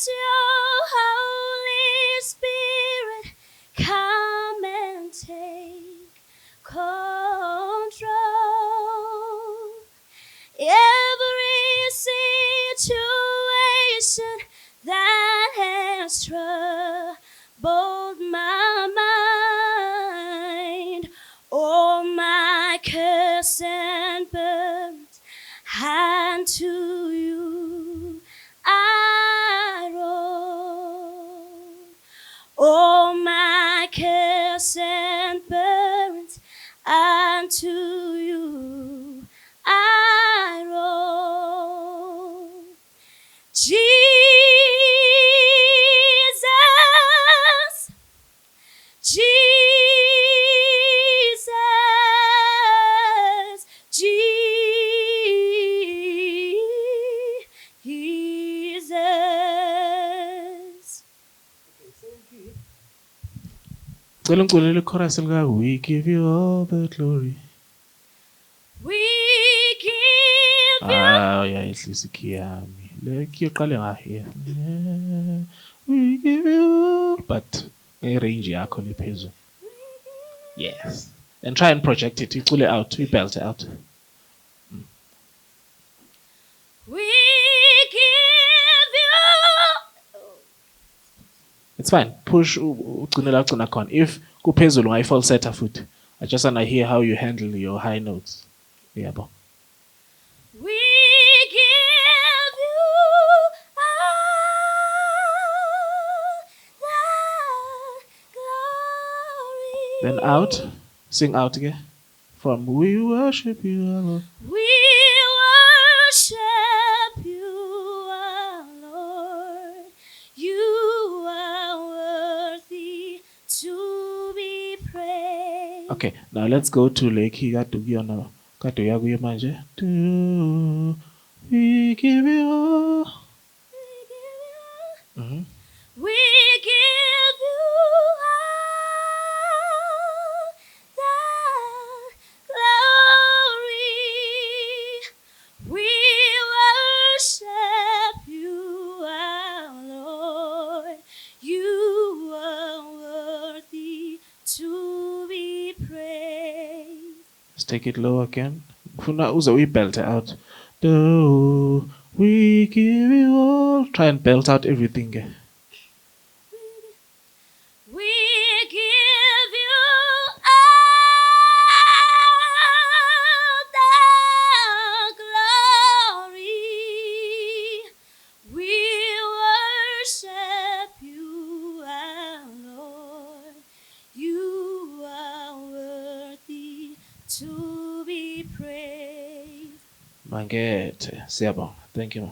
your Holy Spirit come and take control. Every situation that has troubled my mind, all my cares and burdens, hand to you I roll. All my cares and burdens, unto you I roll. Jesus, Jesus, Jesus. We give you all the glory. We give you. Yeah, it's Kiyami. Like you're calling her here. We give you. But a range yakho liphezulu. Yes. And try and project it. You pull it out. You belt it out. We give you. It's fine. Push ugcinela khona. If kuphezulu ngayi falsetto futhi. I just wanna hear how you handle your high notes. Yeah, bo. We give you all the glory. Then out. Sing out again. From we worship you, Lord. We worship you, our Lord. You are worthy to be praised. Okay, now let's go to Leki Gatugiona. Katuyaguya manje. Do we give you all? Mm-hmm. We give you all the glory. We worship you, our Lord. You are worthy to be praised. Let's take it low again. Funa uza we belt it out. Do we give you all? Try and belt out everything. We give you all the glory. We worship you, our Lord. You are worthy to be praised. Mangete. Siabong. Thank you.